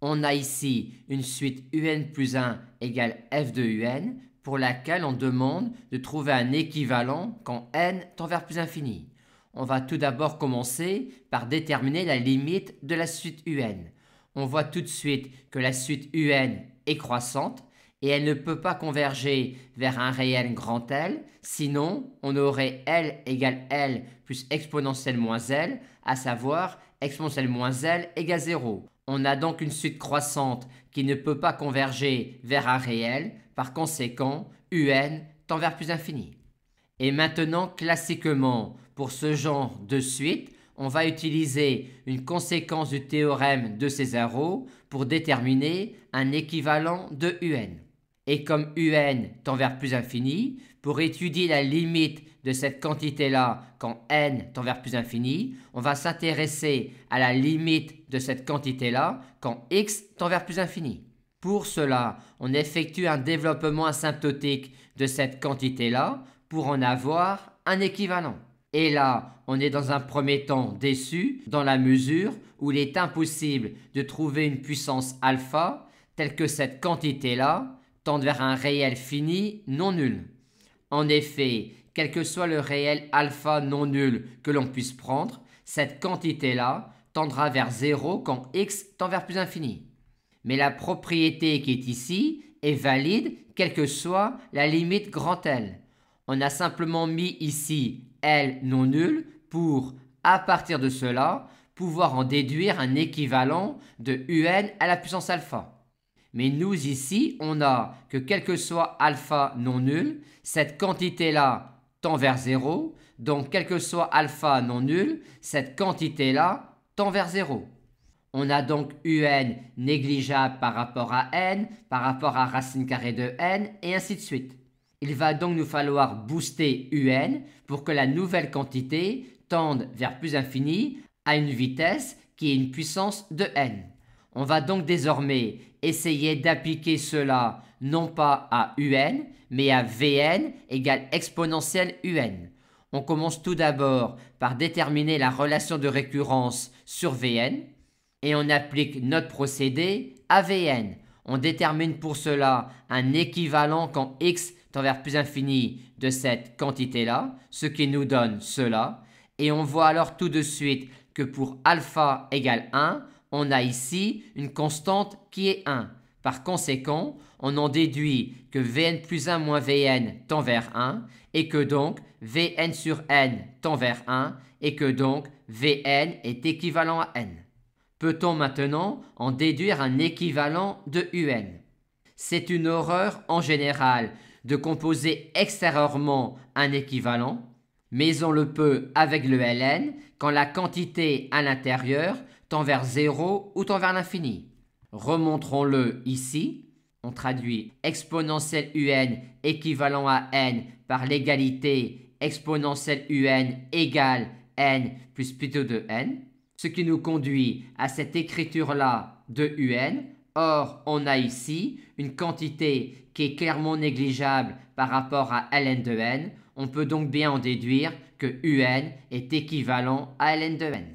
On a ici une suite un plus 1 égale f de un pour laquelle on demande de trouver un équivalent quand n tend vers plus infini. On va tout d'abord commencer par déterminer la limite de la suite un. On voit tout de suite que la suite un est croissante et elle ne peut pas converger vers un réel grand L, sinon on aurait L égale L plus exponentielle moins L, à savoir exponentielle moins L égale 0. On a donc une suite croissante qui ne peut pas converger vers un réel, par conséquent, un tend vers plus infini. Et maintenant, classiquement, pour ce genre de suite, on va utiliser une conséquence du théorème de Césareux pour déterminer un équivalent de un. Et comme un tend vers plus infini, pour étudier la limite de cette quantité-là quand n tend vers plus infini, on va s'intéresser à la limite de cette quantité-là quand x tend vers plus infini. Pour cela, on effectue un développement asymptotique de cette quantité-là pour en avoir un équivalent. Et là, on est dans un premier temps déçu dans la mesure où il est impossible de trouver une puissance alpha telle que cette quantité-là tende vers un réel fini non nul. En effet, quel que soit le réel alpha non nul que l'on puisse prendre, cette quantité-là tendra vers 0 quand x tend vers plus infini. Mais la propriété qui est ici est valide quelle que soit la limite grand L. On a simplement mis ici L non nul pour, à partir de cela, pouvoir en déduire un équivalent de un à la puissance alpha. Mais nous ici, on a que quel que soit alpha non nul, cette quantité-là tend vers 0, donc quel que soit alpha non nul, cette quantité-là tend vers 0. On a donc un négligeable par rapport à n, par rapport à racine carrée de n, et ainsi de suite. Il va donc nous falloir booster un pour que la nouvelle quantité tende vers plus infini à une vitesse qui est une puissance de n. On va donc désormais essayer d'appliquer cela non pas à un, mais à Vn égale exponentielle un. On commence tout d'abord par déterminer la relation de récurrence sur Vn et on applique notre procédé à Vn. On détermine pour cela un équivalent quand x tend vers plus infini de cette quantité-là, ce qui nous donne cela. Et on voit alors tout de suite que pour alpha égale 1, on a ici une constante qui est 1. Par conséquent, on en déduit que Vn plus 1 moins Vn tend vers 1 et que donc Vn sur n tend vers 1 et que donc Vn est équivalent à n. Peut-on maintenant en déduire un équivalent de un? C'est une horreur en général de composer extérieurement un équivalent, mais on le peut avec le ln quand la quantité à l'intérieur tend vers 0 ou tend vers l'infini. Remontrons-le ici. On traduit exponentielle un équivalent à n par l'égalité exponentielle un égale n plus plutôt de n, ce qui nous conduit à cette écriture-là de un. Or, on a ici une quantité qui est clairement négligeable par rapport à ln de n. On peut donc bien en déduire que un est équivalent à ln de n.